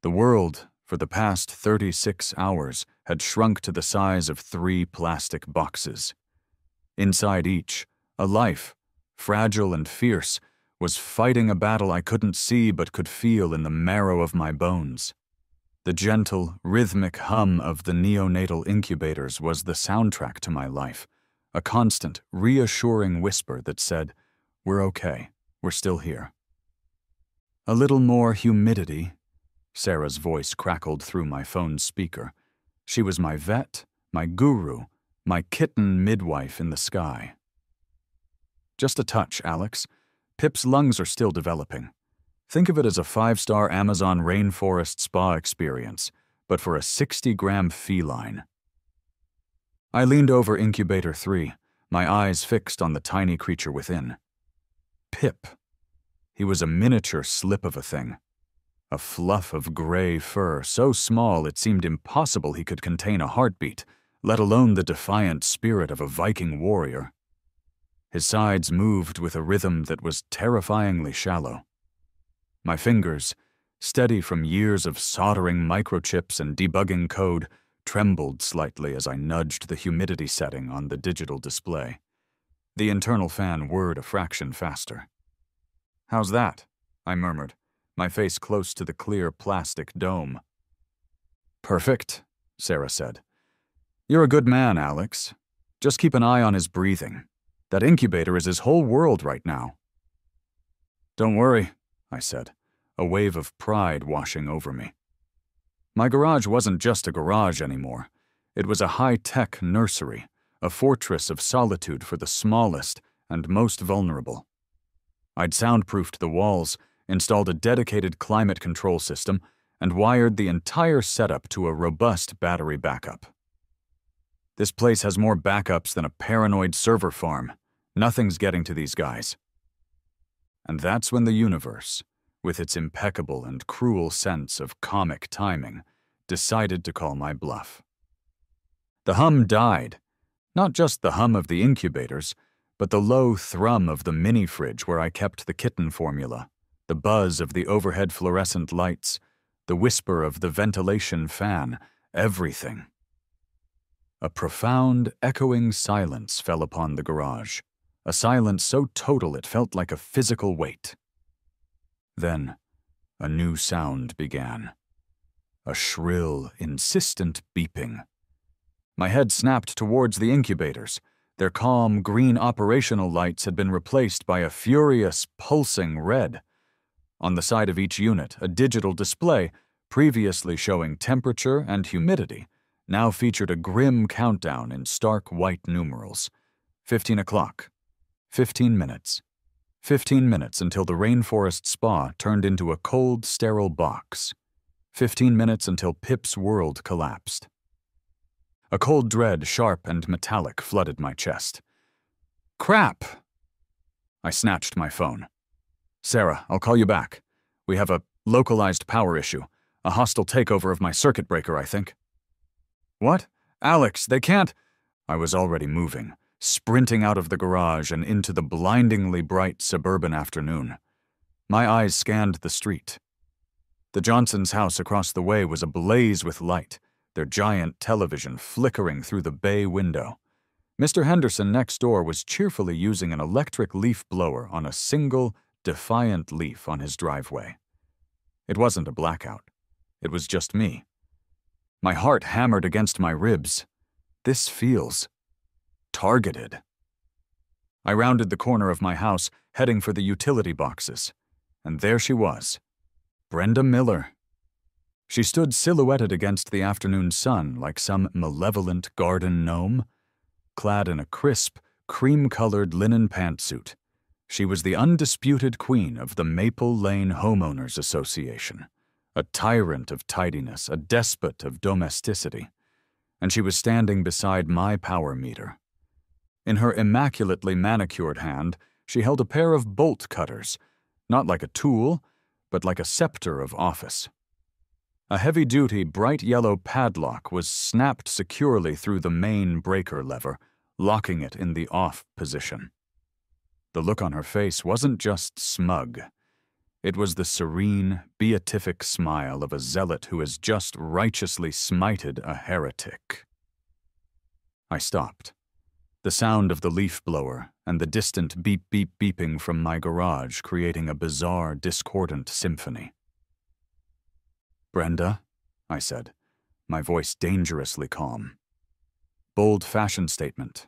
The world, for the past 36 hours, had shrunk to the size of 3 plastic boxes. Inside each, a life, fragile and fierce, was fighting a battle I couldn't see but could feel in the marrow of my bones. The gentle, rhythmic hum of the neonatal incubators was the soundtrack to my life, a constant, reassuring whisper that said, "We're okay, we're still here." "A little more humidity," Sarah's voice crackled through my phone's speaker. She was my vet, my guru, my kitten midwife in the sky. "Just a touch, Alex. Pip's lungs are still developing. Think of it as a 5-star Amazon rainforest spa experience, but for a 60-gram feline." I leaned over Incubator 3, my eyes fixed on the tiny creature within. Pip. He was a miniature slip of a thing. A fluff of gray fur so small it seemed impossible he could contain a heartbeat, let alone the defiant spirit of a Viking warrior. His sides moved with a rhythm that was terrifyingly shallow. My fingers, steady from years of soldering microchips and debugging code, trembled slightly as I nudged the humidity setting on the digital display. The internal fan whirred a fraction faster. "How's that?" I murmured, my face close to the clear plastic dome. "Perfect," Sarah said. "You're a good man, Alex. Just keep an eye on his breathing. That incubator is his whole world right now." "Don't worry," I said, a wave of pride washing over me. My garage wasn't just a garage anymore. It was a high-tech nursery, a fortress of solitude for the smallest and most vulnerable. I'd soundproofed the walls, installed a dedicated climate control system, and wired the entire setup to a robust battery backup. "This place has more backups than a paranoid server farm. Nothing's getting to these guys." And that's when the universe, with its impeccable and cruel sense of comic timing, decided to call my bluff. The hum died. Not just the hum of the incubators, but the low thrum of the mini-fridge where I kept the kitten formula, the buzz of the overhead fluorescent lights, the whisper of the ventilation fan, everything. A profound, echoing silence fell upon the garage, a silence so total it felt like a physical weight. Then, a new sound began. A shrill, insistent beeping. My head snapped towards the incubators. Their calm, green operational lights had been replaced by a furious, pulsing red. On the side of each unit, a digital display, previously showing temperature and humidity, now featured a grim countdown in stark white numerals. 15 o'clock. 15 minutes. 15 minutes until the rainforest spa turned into a cold, sterile box. 15 minutes until Pip's world collapsed. A cold dread, sharp and metallic, flooded my chest. "Crap!" I snatched my phone. "Sarah, I'll call you back. We have a localized power issue. A hostile takeover of my circuit breaker, I think." "What? Alex, they can't—" I was already moving, sprinting out of the garage and into the blindingly bright suburban afternoon. My eyes scanned the street. The Johnsons' house across the way was ablaze with light, their giant television flickering through the bay window. Mr. Henderson next door was cheerfully using an electric leaf blower on a single, defiant leaf on his driveway. It wasn't a blackout. It was just me. My heart hammered against my ribs. This feels targeted. I rounded the corner of my house, heading for the utility boxes. And there she was, Brenda Miller. She stood silhouetted against the afternoon sun like some malevolent garden gnome. Clad in a crisp, cream-colored linen pantsuit, she was the undisputed queen of the Maple Lane Homeowners Association, a tyrant of tidiness, a despot of domesticity, and she was standing beside my power meter. In her immaculately manicured hand, she held a pair of bolt cutters, not like a tool, but like a scepter of office. A heavy-duty, bright yellow padlock was snapped securely through the main breaker lever, locking it in the off position. The look on her face wasn't just smug. It was the serene, beatific smile of a zealot who has just righteously smited a heretic. I stopped. The sound of the leaf blower and the distant beeping from my garage creating a bizarre, discordant symphony. "Brenda," I said, my voice dangerously calm. "Bold fashion statement.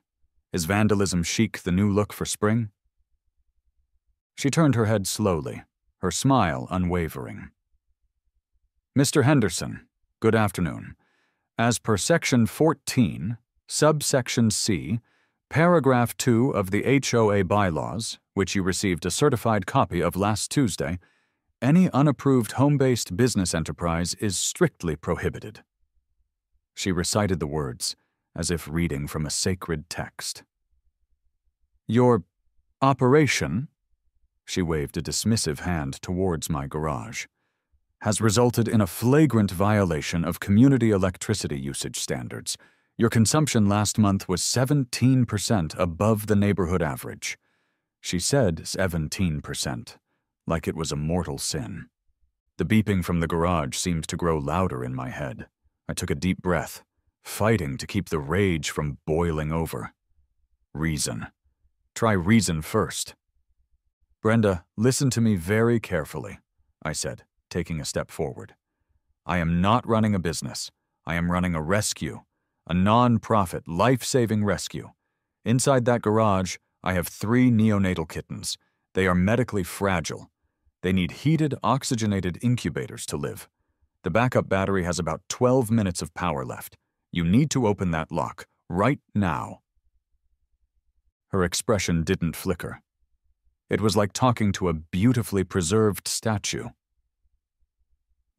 Is vandalism chic the new look for spring?" She turned her head slowly, her smile unwavering. "Mr. Henderson, good afternoon. As per Section 14, subsection C, Paragraph 2 of the HOA bylaws, which you received a certified copy of last Tuesday, any unapproved home-based business enterprise is strictly prohibited." She recited the words, as if reading from a sacred text. "Your operation," she waved a dismissive hand towards my garage, "has resulted in a flagrant violation of community electricity usage standards. Your consumption last month was 17% above the neighborhood average." She said 17%, like it was a mortal sin. The beeping from the garage seemed to grow louder in my head. I took a deep breath, fighting to keep the rage from boiling over. Reason. Try reason first. "Brenda, listen to me very carefully," I said, taking a step forward. "I am not running a business. I am running a rescue. A non-profit, life-saving rescue. Inside that garage, I have 3 neonatal kittens. They are medically fragile. They need heated, oxygenated incubators to live. The backup battery has about 12 minutes of power left. You need to open that lock, right now." Her expression didn't flicker. It was like talking to a beautifully preserved statue.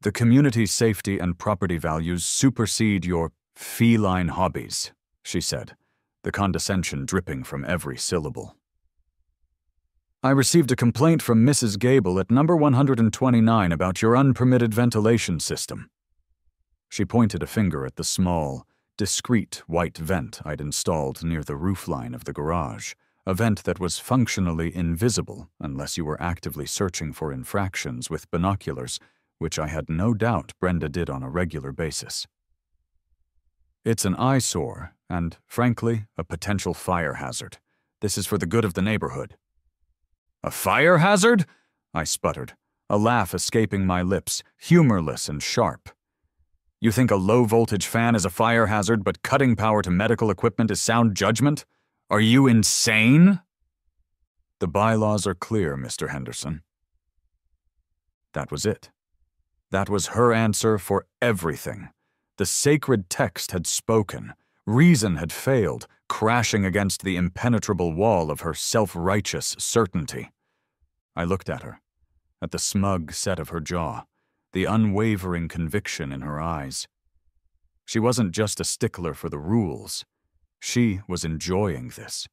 "The community's safety and property values supersede your feline hobbies," she said, the condescension dripping from every syllable. "I received a complaint from Mrs. Gable at number 129 about your unpermitted ventilation system." She pointed a finger at the small, discreet white vent I'd installed near the roofline of the garage, a vent that was functionally invisible unless you were actively searching for infractions with binoculars, which I had no doubt Brenda did on a regular basis. "It's an eyesore and, frankly, a potential fire hazard. This is for the good of the neighborhood." "A fire hazard?" I sputtered, a laugh escaping my lips, humorless and sharp. "You think a low-voltage fan is a fire hazard, but cutting power to medical equipment is sound judgment? Are you insane?" "The bylaws are clear, Mr. Henderson." That was it. That was her answer for everything. The sacred text had spoken. Reason had failed, crashing against the impenetrable wall of her self-righteous certainty. I looked at her, at the smug set of her jaw, the unwavering conviction in her eyes. She wasn't just a stickler for the rules. She was enjoying this.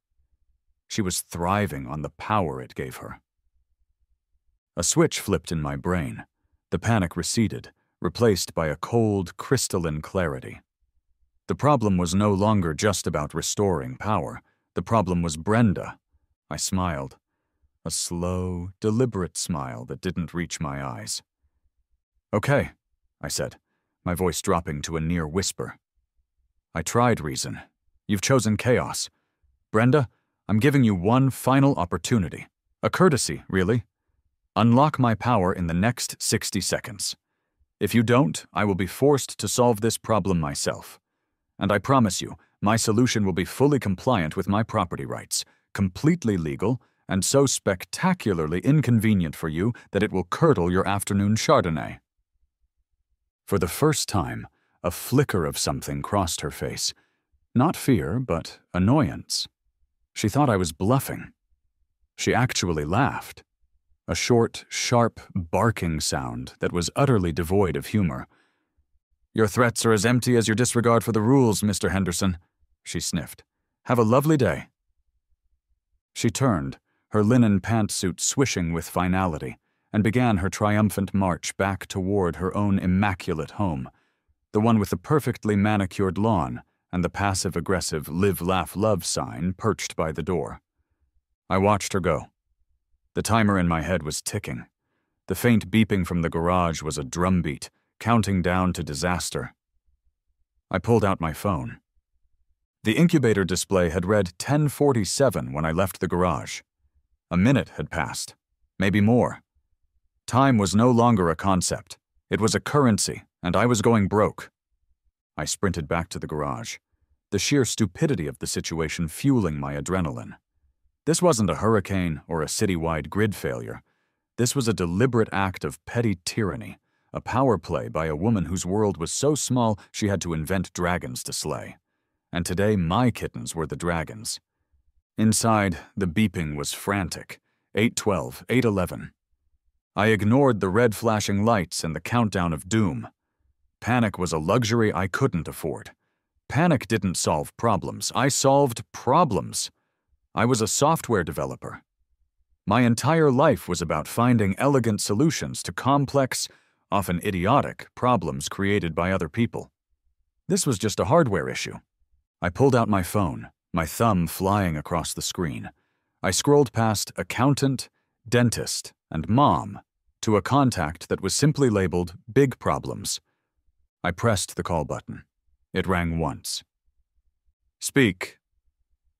She was thriving on the power it gave her. A switch flipped in my brain. The panic receded, replaced by a cold, crystalline clarity. The problem was no longer just about restoring power. The problem was Brenda. I smiled. A slow, deliberate smile that didn't reach my eyes. "Okay," I said, my voice dropping to a near whisper. "I tried reason. You've chosen chaos. Brenda, I'm giving you one final opportunity. A courtesy, really. Unlock my power in the next 60 seconds. If you don't, I will be forced to solve this problem myself. And I promise you, my solution will be fully compliant with my property rights, completely legal, and so spectacularly inconvenient for you that it will curdle your afternoon Chardonnay." For the first time, a flicker of something crossed her face. Not fear, but annoyance. She thought I was bluffing. She actually laughed. A short, sharp, barking sound that was utterly devoid of humor. "Your threats are as empty as your disregard for the rules, Mr. Henderson," she sniffed. "Have a lovely day." She turned, her linen pantsuit swishing with finality, and began her triumphant march back toward her own immaculate home, the one with the perfectly manicured lawn and the passive-aggressive "Live, Laugh, Love" sign perched by the door. I watched her go. The timer in my head was ticking. The faint beeping from the garage was a drumbeat, counting down to disaster. I pulled out my phone. The incubator display had read 10:47 when I left the garage. A minute had passed, maybe more. Time was no longer a concept. It was a currency, and I was going broke. I sprinted back to the garage, the sheer stupidity of the situation fueling my adrenaline. This wasn't a hurricane or a citywide grid failure. This was a deliberate act of petty tyranny, a power play by a woman whose world was so small she had to invent dragons to slay. And today my kittens were the dragons. Inside, the beeping was frantic. 8:12, 8:11. I ignored the red flashing lights and the countdown of doom. Panic was a luxury I couldn't afford. Panic didn't solve problems. I solved problems. I was a software developer. My entire life was about finding elegant solutions to complex, often idiotic, problems created by other people. This was just a hardware issue. I pulled out my phone, my thumb flying across the screen. I scrolled past accountant, dentist, and mom to a contact that was simply labeled Big Problems. I pressed the call button. It rang once. "Speak."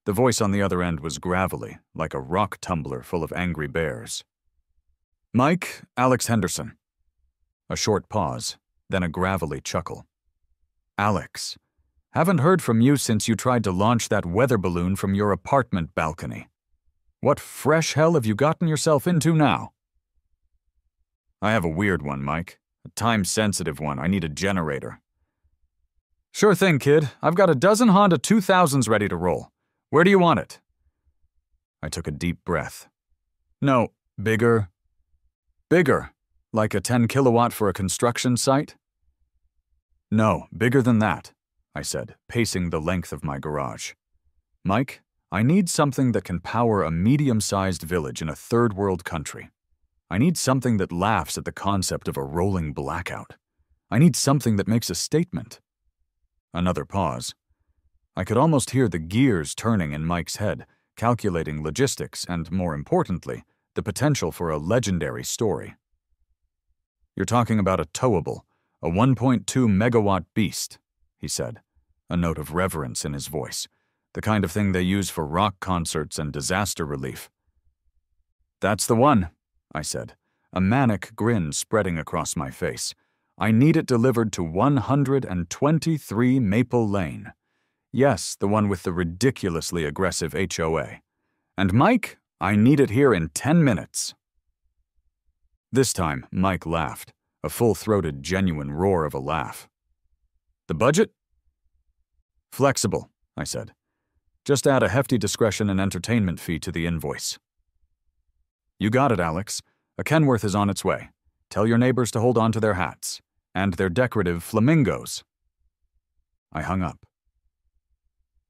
The voice on the other end was gravelly, like a rock tumbler full of angry bears. "Mike, Alex Henderson." A short pause, then a gravelly chuckle. "Alex, haven't heard from you since you tried to launch that weather balloon from your apartment balcony. What fresh hell have you gotten yourself into now?" "I have a weird one, Mike. A time-sensitive one. I need a generator." "Sure thing, kid. I've got a dozen Honda 2000s ready to roll. Where do you want it?" I took a deep breath. "No, bigger. Bigger. Like a 10 kilowatt for a construction site?" "No, bigger than that," I said, pacing the length of my garage. "Mike, I need something that can power a medium-sized village in a third-world country. I need something that laughs at the concept of a rolling blackout. I need something that makes a statement." Another pause. I could almost hear the gears turning in Mike's head, calculating logistics and, more importantly, the potential for a legendary story. "You're talking about a towable, a 1.2 megawatt beast," he said, a note of reverence in his voice, the kind of thing they use for rock concerts and disaster relief. "That's the one," I said, a manic grin spreading across my face. "I need it delivered to 123 Maple Lane. Yes, the one with the ridiculously aggressive HOA. And Mike, I need it here in 10 minutes. This time, Mike laughed, a full-throated, genuine roar of a laugh. "The budget?" "Flexible," I said. "Just add a hefty discretion and entertainment fee to the invoice." "You got it, Alex. A Kenworth is on its way. Tell your neighbors to hold on to their hats. And their decorative flamingos." I hung up.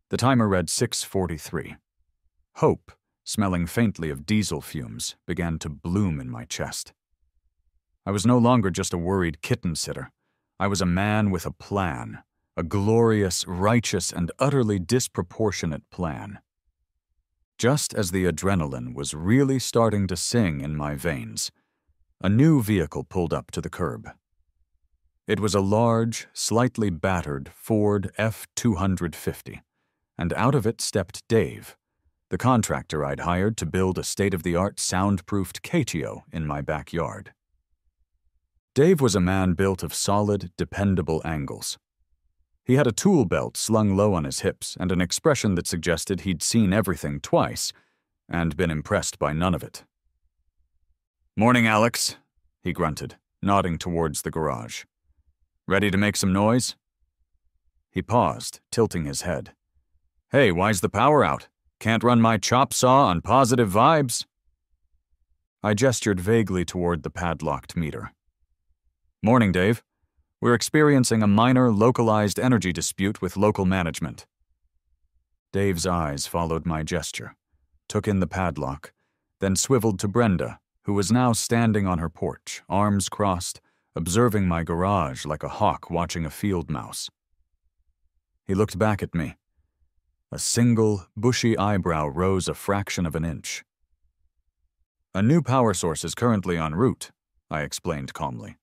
The timer read 6:43. Hope, smelling faintly of diesel fumes, began to bloom in my chest. I was no longer just a worried kitten sitter. I was a man with a plan, a glorious, righteous, and utterly disproportionate plan. Just as the adrenaline was really starting to sing in my veins, a new vehicle pulled up to the curb. It was a large, slightly battered Ford F-250, and out of it stepped Dave, the contractor I'd hired to build a state-of-the-art soundproofed catio in my backyard. Dave was a man built of solid, dependable angles. He had a tool belt slung low on his hips and an expression that suggested he'd seen everything twice and been impressed by none of it. "Morning, Alex," he grunted, nodding towards the garage. "Ready to make some noise?" He paused, tilting his head. "Hey, why's the power out? Can't run my chop saw on positive vibes?" I gestured vaguely toward the padlocked meter. "Morning, Dave. We're experiencing a minor, localized energy dispute with local management." Dave's eyes followed my gesture, took in the padlock, then swiveled to Brenda, who was now standing on her porch, arms crossed, observing my garage like a hawk watching a field mouse. He looked back at me. A single, bushy eyebrow rose a fraction of an inch. "A new power source is currently en route," I explained calmly.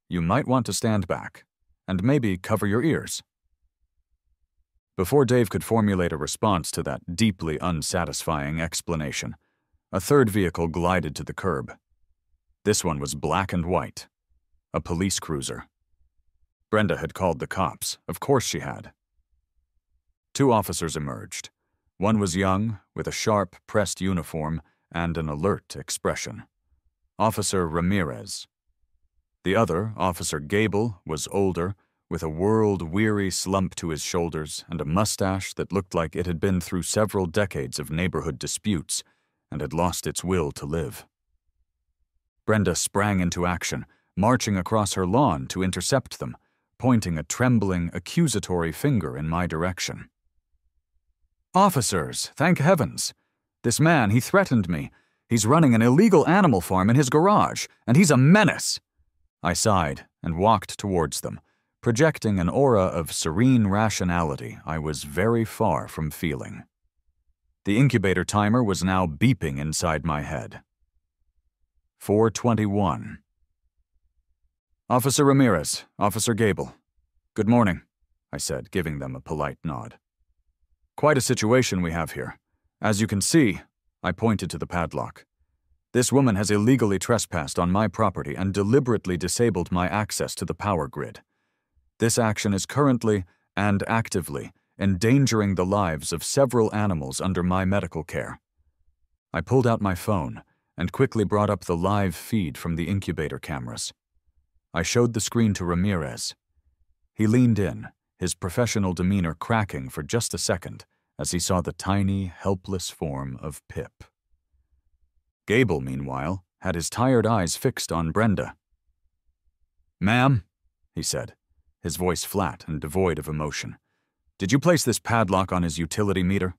"You might want to stand back, and maybe cover your ears." Before Dave could formulate a response to that deeply unsatisfying explanation, a third vehicle glided to the curb. This one was black and white, a police cruiser. Brenda had called the cops. Of course she had. 2 officers emerged. One was young, with a sharp, pressed uniform and an alert expression. Officer Ramirez. The other, Officer Gable, was older, with a world-weary slump to his shoulders and a mustache that looked like it had been through several decades of neighborhood disputes and had lost its will to live. Brenda sprang into action, marching across her lawn to intercept them, pointing a trembling, accusatory finger in my direction. "Officers, thank heavens! This man, he threatened me. He's running an illegal animal farm in his garage, and he's a menace!" I sighed and walked towards them, projecting an aura of serene rationality I was very far from feeling. The incubator timer was now beeping inside my head. 4:21. "Officer Ramirez, Officer Gable. Good morning," I said, giving them a polite nod. "Quite a situation we have here. As you can see," I pointed to the padlock, "this woman has illegally trespassed on my property and deliberately disabled my access to the power grid. This action is currently and actively endangering the lives of several animals under my medical care." I pulled out my phone and quickly brought up the live feed from the incubator cameras. I showed the screen to Ramirez. He leaned in, his professional demeanor cracking for just a second as he saw the tiny, helpless form of Pip. Gable, meanwhile, had his tired eyes fixed on Brenda. "Ma'am," he said, his voice flat and devoid of emotion, "did you place this padlock on his utility meter?"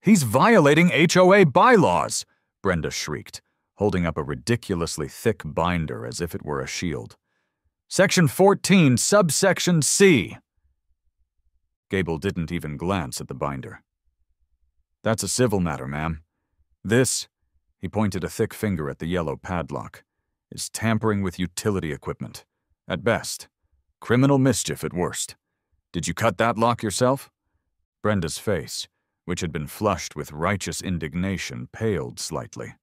"He's violating HOA bylaws!" Brenda shrieked, holding up a ridiculously thick binder as if it were a shield. "Section 14, subsection C." Gable didn't even glance at the binder. "That's a civil matter, ma'am. This," he pointed a thick finger at the yellow padlock, "is tampering with utility equipment. At best. Criminal mischief at worst. Did you cut that lock yourself?" Brenda's face, which had been flushed with righteous indignation, paled slightly.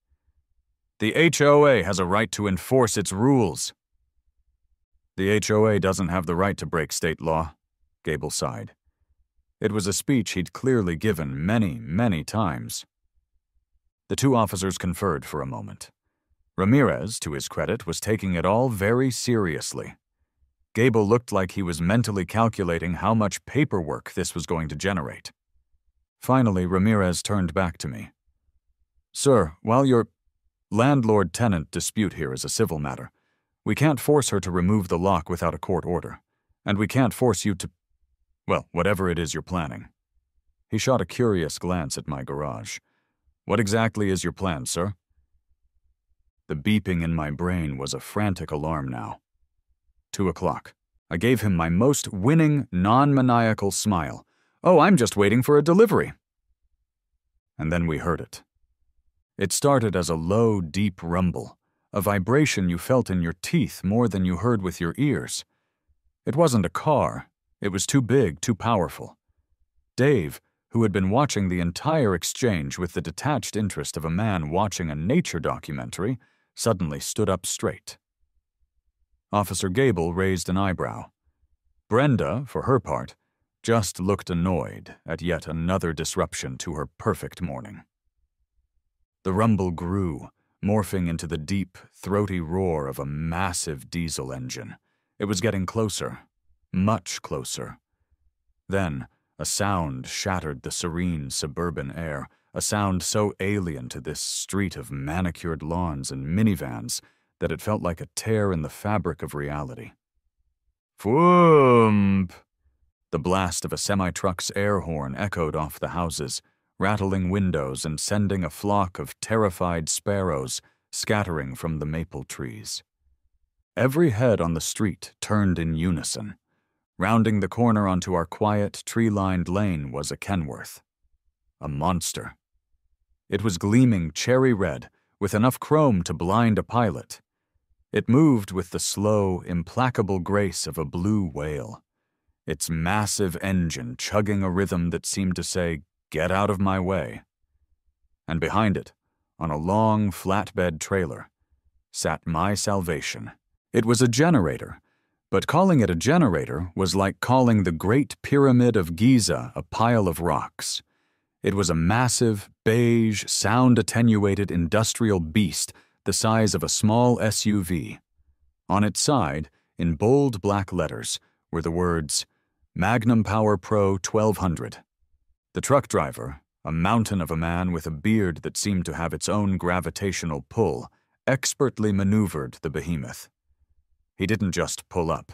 "The HOA has a right to enforce its rules." "The HOA doesn't have the right to break state law," Gable sighed. It was a speech he'd clearly given many, many times. The 2 officers conferred for a moment. Ramirez, to his credit, was taking it all very seriously. Gable looked like he was mentally calculating how much paperwork this was going to generate. Finally, Ramirez turned back to me. "Sir, while your landlord-tenant dispute here is a civil matter, we can't force her to remove the lock without a court order, and we can't force you to, well, whatever it is you're planning." He shot a curious glance at my garage. "What exactly is your plan, sir?" The beeping in my brain was a frantic alarm now. 2 o'clock. I gave him my most winning, non-maniacal smile. "Oh, I'm just waiting for a delivery." And then we heard it. It started as a low, deep rumble, a vibration you felt in your teeth more than you heard with your ears. It wasn't a car. It was too big, too powerful. Dave, who had been watching the entire exchange with the detached interest of a man watching a nature documentary, suddenly stood up straight. Officer Gable raised an eyebrow. Brenda, for her part, just looked annoyed at yet another disruption to her perfect morning. The rumble grew, morphing into the deep, throaty roar of a massive diesel engine. It was getting closer, much closer. Then, a sound shattered the serene suburban air, a sound so alien to this street of manicured lawns and minivans that it felt like a tear in the fabric of reality. Whoomp! The blast of a semi-truck's air horn echoed off the houses, rattling windows and sending a flock of terrified sparrows scattering from the maple trees. Every head on the street turned in unison. Rounding the corner onto our quiet, tree-lined lane was a Kenworth. A monster. It was gleaming cherry red, with enough chrome to blind a pilot. It moved with the slow, implacable grace of a blue whale, its massive engine chugging a rhythm that seemed to say, "Get out of my way." And behind it, on a long, flatbed trailer, sat my salvation. It was a generator, but calling it a generator was like calling the Great Pyramid of Giza a pile of rocks. It was a massive, beige, sound-attenuated industrial beast the size of a small SUV. On its side, in bold black letters, were the words, Magnum Power Pro 1200. The truck driver, a mountain of a man with a beard that seemed to have its own gravitational pull, expertly maneuvered the behemoth. He didn't just pull up.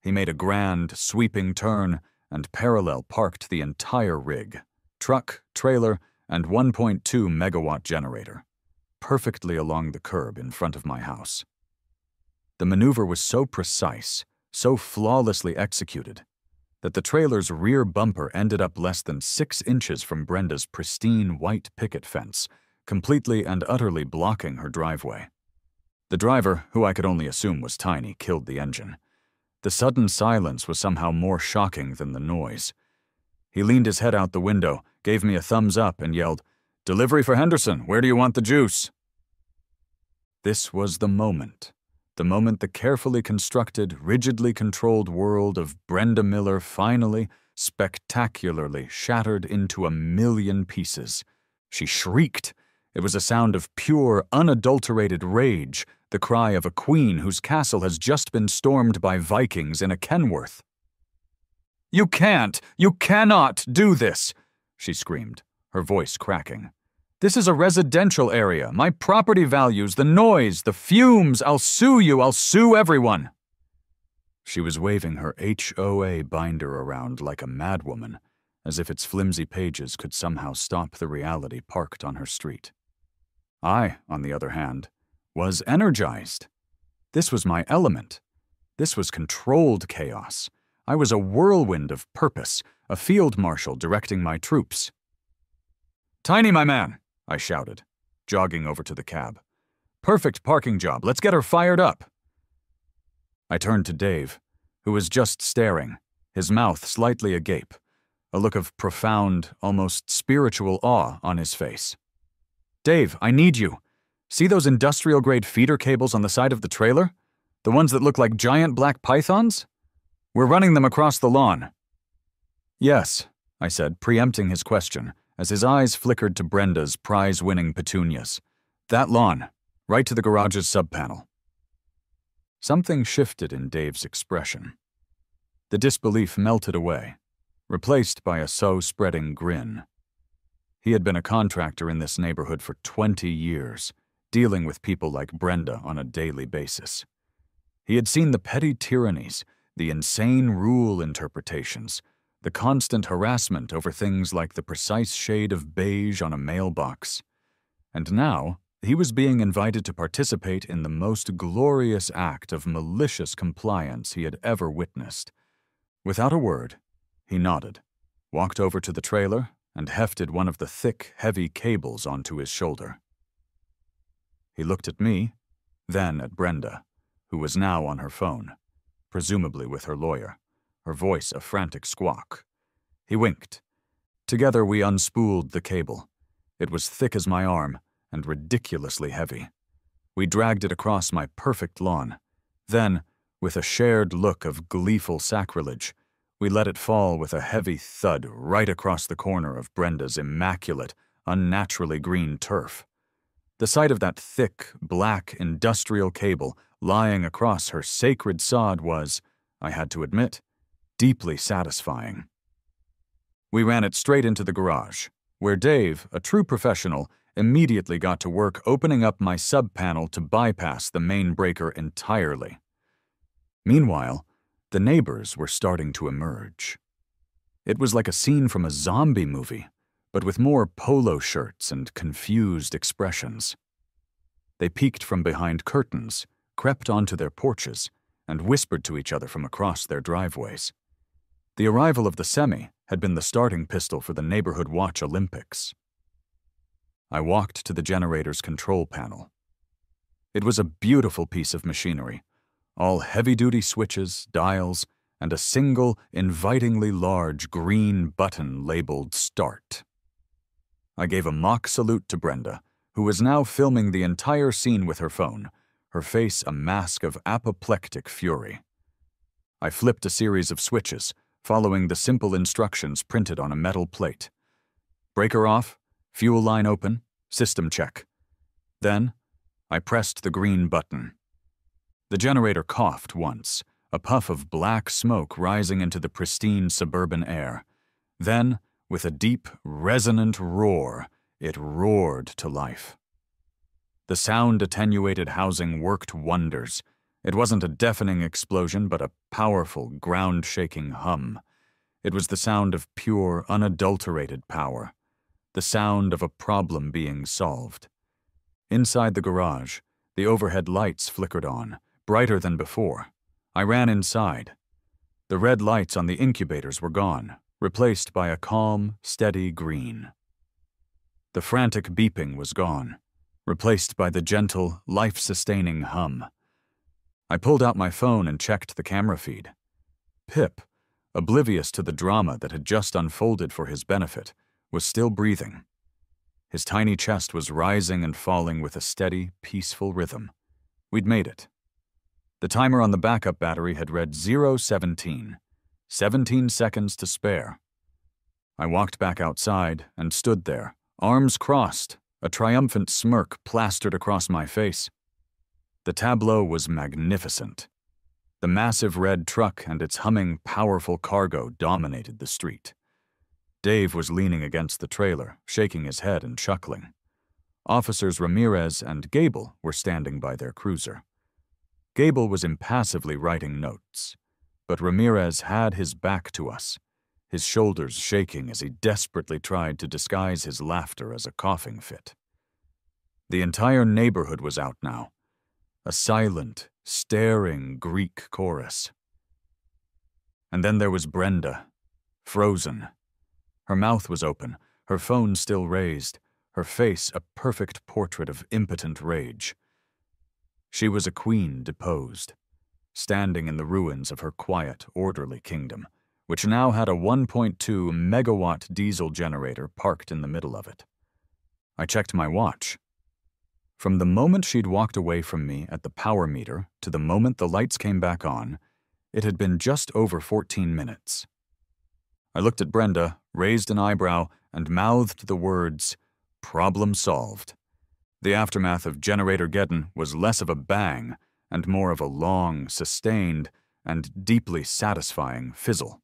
He made a grand, sweeping turn and parallel parked the entire rig, truck, trailer, and 1.2 megawatt generator, perfectly along the curb in front of my house. The maneuver was so precise, so flawlessly executed, that the trailer's rear bumper ended up less than 6 inches from Brenda's pristine white picket fence, completely and utterly blocking her driveway. The driver, who I could only assume was tiny, killed the engine. The sudden silence was somehow more shocking than the noise. He leaned his head out the window, gave me a thumbs up, and yelled, "Delivery for Henderson, where do you want the juice?" This was the moment the carefully constructed, rigidly controlled world of Brenda Miller finally, spectacularly shattered into a million pieces. She shrieked. It was a sound of pure, unadulterated rage, the cry of a queen whose castle has just been stormed by Vikings in a Kenworth. "You cannot do this!" she screamed, her voice cracking. "This is a residential area. My property values, the noise, the fumes. I'll sue you. I'll sue everyone." She was waving her HOA binder around like a madwoman, as if its flimsy pages could somehow stop the reality parked on her street. I, on the other hand, was energized. This was my element. This was controlled chaos. I was a whirlwind of purpose, a field marshal directing my troops. "Tiny, my man!" I shouted, jogging over to the cab. "Perfect parking job. Let's get her fired up." I turned to Dave, who was just staring, his mouth slightly agape, a look of profound, almost spiritual awe on his face. "Dave, I need you. See those industrial-grade feeder cables on the side of the trailer? The ones that look like giant black pythons? We're running them across the lawn." "Yes," I said, preempting his question, as his eyes flickered to Brenda's prize-winning petunias. "That lawn, right to the garage's subpanel." Something shifted in Dave's expression. The disbelief melted away, replaced by a so-spreading grin. He had been a contractor in this neighborhood for 20 years, dealing with people like Brenda on a daily basis. He had seen the petty tyrannies, the insane rule interpretations, the constant harassment over things like the precise shade of beige on a mailbox. And now, he was being invited to participate in the most glorious act of malicious compliance he had ever witnessed. Without a word, he nodded, walked over to the trailer, and hefted one of the thick, heavy cables onto his shoulder. He looked at me, then at Brenda, who was now on her phone, presumably with her lawyer, her voice a frantic squawk. He winked. Together we unspooled the cable. It was thick as my arm and ridiculously heavy. We dragged it across my perfect lawn. Then, with a shared look of gleeful sacrilege, we let it fall with a heavy thud right across the corner of Brenda's immaculate, unnaturally green turf. The sight of that thick, black, industrial cable lying across her sacred sod was, I had to admit, deeply satisfying. We ran it straight into the garage, where Dave, a true professional, immediately got to work opening up my sub-panel to bypass the main breaker entirely. Meanwhile, the neighbors were starting to emerge. It was like a scene from a zombie movie, but with more polo shirts and confused expressions. They peeked from behind curtains, crept onto their porches, and whispered to each other from across their driveways. The arrival of the semi had been the starting pistol for the Neighborhood Watch Olympics. I walked to the generator's control panel. It was a beautiful piece of machinery, all heavy-duty switches, dials, and a single, invitingly large green button labeled Start. I gave a mock salute to Brenda, who was now filming the entire scene with her phone, her face a mask of apoplectic fury. I flipped a series of switches, following the simple instructions printed on a metal plate. Breaker off, fuel line open, system check. Then, I pressed the green button. The generator coughed once, a puff of black smoke rising into the pristine suburban air. Then, with a deep, resonant roar, it roared to life. The sound-attenuated housing worked wonders. It wasn't a deafening explosion, but a powerful, ground-shaking hum. It was the sound of pure, unadulterated power. The sound of a problem being solved. Inside the garage, the overhead lights flickered on, brighter than before. I ran inside. The red lights on the incubators were gone, replaced by a calm, steady green. The frantic beeping was gone, replaced by the gentle, life-sustaining hum. I pulled out my phone and checked the camera feed. Pip, oblivious to the drama that had just unfolded for his benefit, was still breathing. His tiny chest was rising and falling with a steady, peaceful rhythm. We'd made it. The timer on the backup battery had read 0:17, 17 seconds to spare. I walked back outside and stood there, arms crossed, a triumphant smirk plastered across my face. The tableau was magnificent. The massive red truck and its humming, powerful cargo dominated the street. Dave was leaning against the trailer, shaking his head and chuckling. Officers Ramirez and Gable were standing by their cruiser. Gable was impassively writing notes, but Ramirez had his back to us, his shoulders shaking as he desperately tried to disguise his laughter as a coughing fit. The entire neighborhood was out now, a silent, staring Greek chorus. And then there was Brenda, frozen. Her mouth was open, her phone still raised, her face a perfect portrait of impotent rage. She was a queen deposed, standing in the ruins of her quiet, orderly kingdom, which now had a 1.2 megawatt diesel generator parked in the middle of it. I checked my watch. From the moment she'd walked away from me at the power meter to the moment the lights came back on, it had been just over 14 minutes. I looked at Brenda, raised an eyebrow, and mouthed the words, "Problem solved." The aftermath of Generator Geddon was less of a bang and more of a long, sustained, and deeply satisfying fizzle.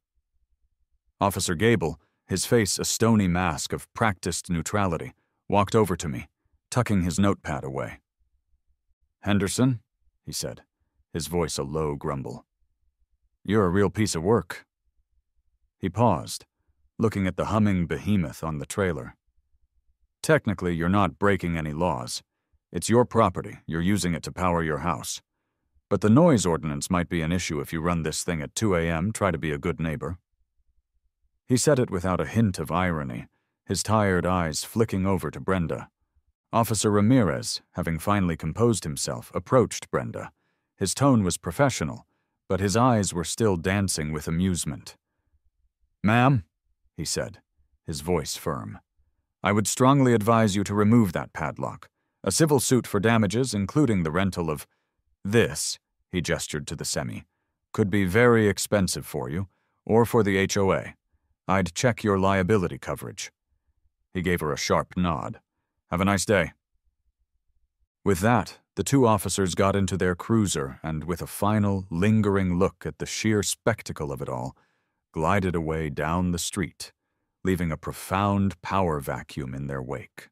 Officer Gable, his face a stony mask of practiced neutrality, walked over to me, tucking his notepad away. "Henderson," he said, his voice a low grumble. "You're a real piece of work." He paused, looking at the humming behemoth on the trailer. "Technically, you're not breaking any laws. It's your property, you're using it to power your house. But the noise ordinance might be an issue if you run this thing at 2 a.m., try to be a good neighbor." He said it without a hint of irony, his tired eyes flicking over to Brenda. Officer Ramirez, having finally composed himself, approached Brenda. His tone was professional, but his eyes were still dancing with amusement. "Ma'am," he said, his voice firm, "I would strongly advise you to remove that padlock. A civil suit for damages, including the rental of this," he gestured to the semi, "could be very expensive for you, or for the HOA. I'd check your liability coverage." He gave her a sharp nod. "Have a nice day." With that, the two officers got into their cruiser and, with a final, lingering look at the sheer spectacle of it all, glided away down the street, leaving a profound power vacuum in their wake.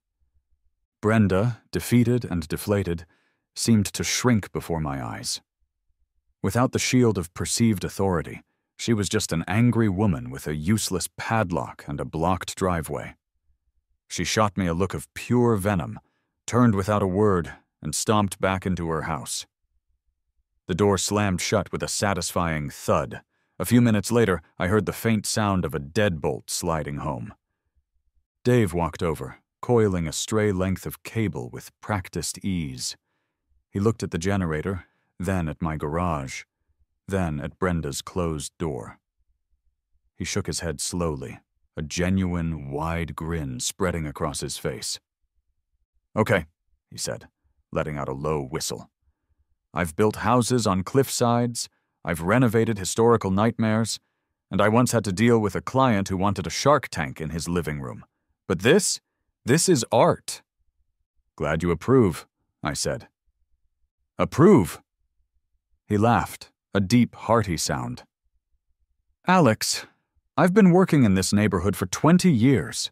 Brenda, defeated and deflated, seemed to shrink before my eyes. Without the shield of perceived authority, she was just an angry woman with a useless padlock and a blocked driveway. She shot me a look of pure venom, turned without a word, and stomped back into her house. The door slammed shut with a satisfying thud. A few minutes later, I heard the faint sound of a deadbolt sliding home. Dave walked over, coiling a stray length of cable with practiced ease. He looked at the generator, then at my garage, then at Brenda's closed door. He shook his head slowly, a genuine, wide grin spreading across his face. "Okay," he said, letting out a low whistle. "I've built houses on cliff sides, I've renovated historical nightmares, and I once had to deal with a client who wanted a shark tank in his living room. But this is art." "Glad you approve," I said. "Approve?" He laughed, a deep, hearty sound. "Alex, I've been working in this neighborhood for 20 years.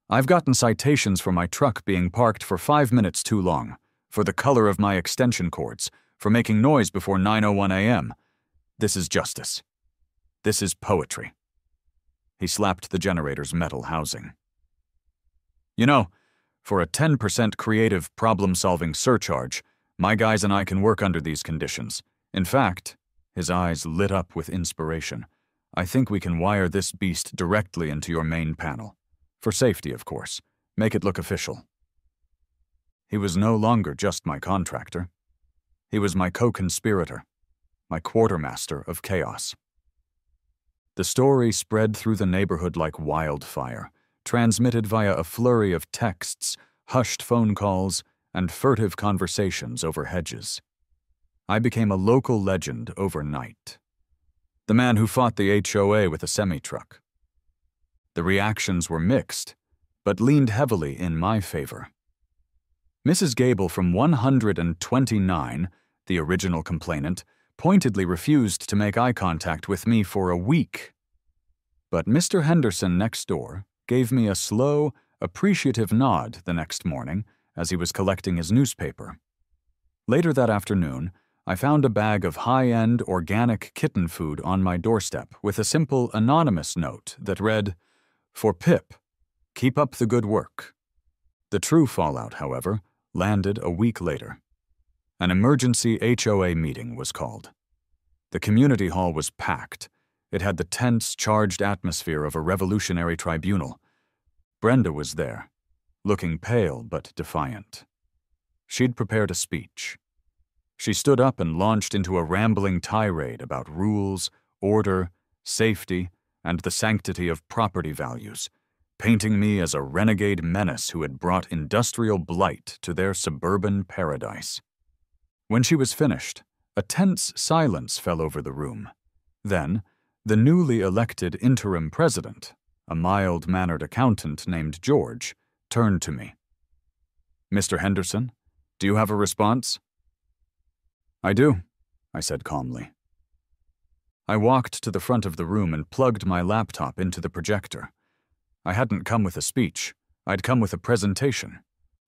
I've gotten citations for my truck being parked for 5 minutes too long, for the color of my extension cords, for making noise before 9:01 a.m. This is justice. This is poetry." He slapped the generator's metal housing. "You know, for a 10% creative problem-solving surcharge, my guys and I can work under these conditions. In fact," his eyes lit up with inspiration, "I think we can wire this beast directly into your main panel. For safety, of course. Make it look official." He was no longer just my contractor. He was my co-conspirator, my quartermaster of chaos. The story spread through the neighborhood like wildfire, transmitted via a flurry of texts, hushed phone calls, and furtive conversations over hedges. I became a local legend overnight. The man who fought the HOA with a semi-truck. The reactions were mixed, but leaned heavily in my favor. Mrs. Gable from 129, the original complainant, pointedly refused to make eye contact with me for a week. But Mr. Henderson next door gave me a slow, appreciative nod the next morning as he was collecting his newspaper. Later that afternoon, I found a bag of high-end organic kitten food on my doorstep with a simple anonymous note that read, "For Pip, keep up the good work." The true fallout, however, landed a week later. An emergency HOA meeting was called. The community hall was packed. It had the tense, charged atmosphere of a revolutionary tribunal. Brenda was there, looking pale but defiant. She'd prepared a speech. She stood up and launched into a rambling tirade about rules, order, safety, and the sanctity of property values, painting me as a renegade menace who had brought industrial blight to their suburban paradise. When she was finished, a tense silence fell over the room. Then, the newly elected interim president, a mild-mannered accountant named George, turned to me. "Mr. Henderson, do you have a response?" "I do," I said calmly. I walked to the front of the room and plugged my laptop into the projector. I hadn't come with a speech. I'd come with a presentation.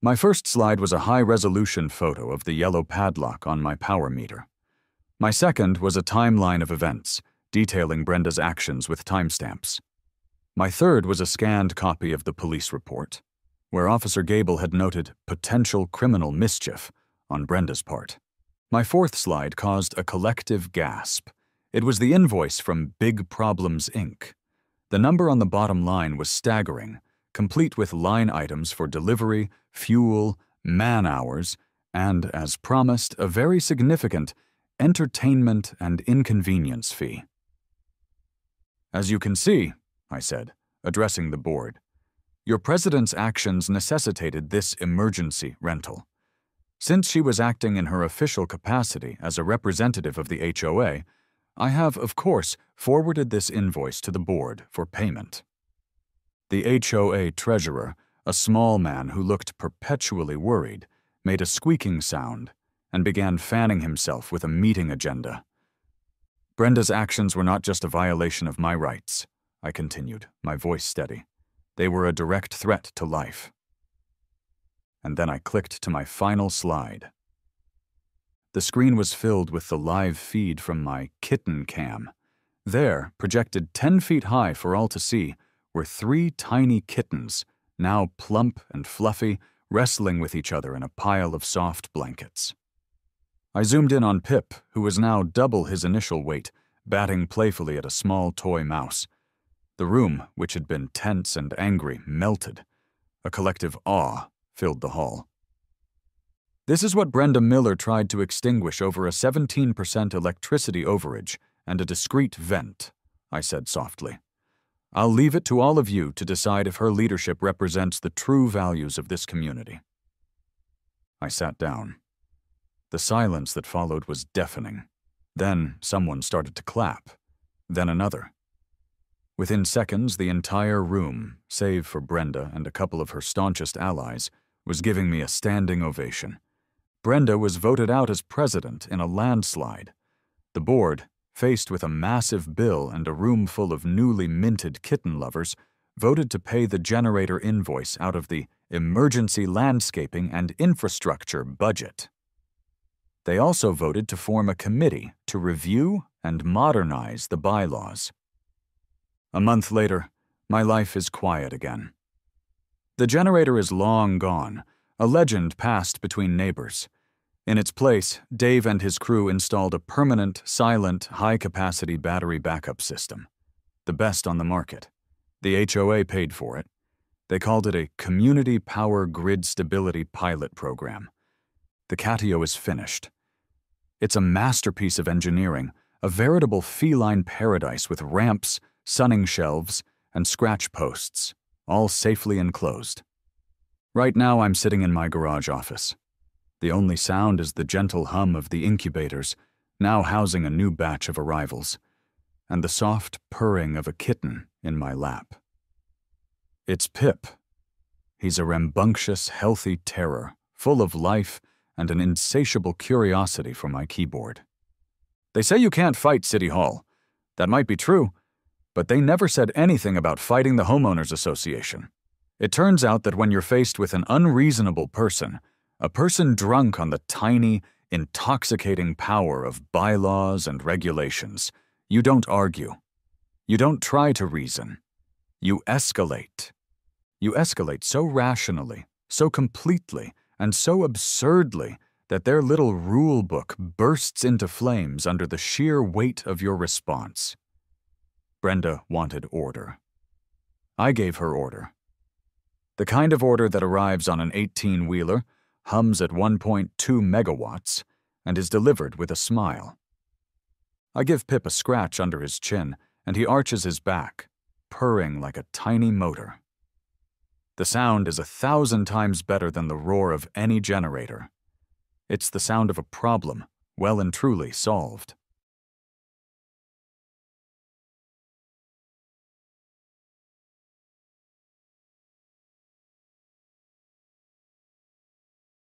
My first slide was a high-resolution photo of the yellow padlock on my power meter. My second was a timeline of events, detailing Brenda's actions with timestamps. My third was a scanned copy of the police report, where Officer Gable had noted potential criminal mischief on Brenda's part. My fourth slide caused a collective gasp. It was the invoice from Big Problems, Inc. The number on the bottom line was staggering, complete with line items for delivery, fuel, man-hours, and, as promised, a very significant entertainment and inconvenience fee. "As you can see," I said, addressing the board, "your president's actions necessitated this emergency rental. Since she was acting in her official capacity as a representative of the HOA, I have, of course, forwarded this invoice to the board for payment." The HOA treasurer, a small man who looked perpetually worried, made a squeaking sound and began fanning himself with a meeting agenda. "Brenda's actions were not just a violation of my rights," I continued, my voice steady. "They were a direct threat to life." And then I clicked to my final slide. The screen was filled with the live feed from my kitten cam. There, projected 10 feet high for all to see, were 3 tiny kittens, now plump and fluffy, wrestling with each other in a pile of soft blankets. I zoomed in on Pip, who was now double his initial weight, batting playfully at a small toy mouse. The room, which had been tense and angry, melted. A collective awe filled the hall. This is what Brenda Miller tried to extinguish over a 17% electricity overage and a discreet vent, I said softly. I'll leave it to all of you to decide if her leadership represents the true values of this community. I sat down. The silence that followed was deafening. Then someone started to clap, then another. Within seconds, the entire room, save for Brenda and a couple of her staunchest allies, was giving me a standing ovation. Brenda was voted out as president in a landslide. The board, faced with a massive bill and a room full of newly minted kitten lovers, voted to pay the generator invoice out of the emergency landscaping and infrastructure budget. They also voted to form a committee to review and modernize the bylaws. A month later, my life is quiet again. The generator is long gone, a legend passed between neighbors. In its place, Dave and his crew installed a permanent, silent, high-capacity battery backup system. The best on the market. The HOA paid for it. They called it a Community Power Grid Stability Pilot Program. The Catio is finished. It's a masterpiece of engineering, a veritable feline paradise with ramps, sunning shelves, and scratch posts, all safely enclosed. Right now I'm sitting in my garage office. The only sound is the gentle hum of the incubators, now housing a new batch of arrivals, and the soft purring of a kitten in my lap. It's Pip. He's a rambunctious, healthy terror, full of life and an insatiable curiosity for my keyboard. They say you can't fight City Hall. That might be true, but they never said anything about fighting the homeowners association. It turns out that when you're faced with an unreasonable person, a person drunk on the tiny, intoxicating power of bylaws and regulations, you don't argue. You don't try to reason. You escalate. You escalate so rationally, so completely, and so absurdly that their little rule book bursts into flames under the sheer weight of your response. Brenda wanted order. I gave her order. The kind of order that arrives on an 18-wheeler, hums at 1.2 megawatts, and is delivered with a smile. I give Pip a scratch under his chin, and he arches his back, purring like a tiny motor. The sound is 1,000 times better than the roar of any generator. It's the sound of a problem, well and truly solved.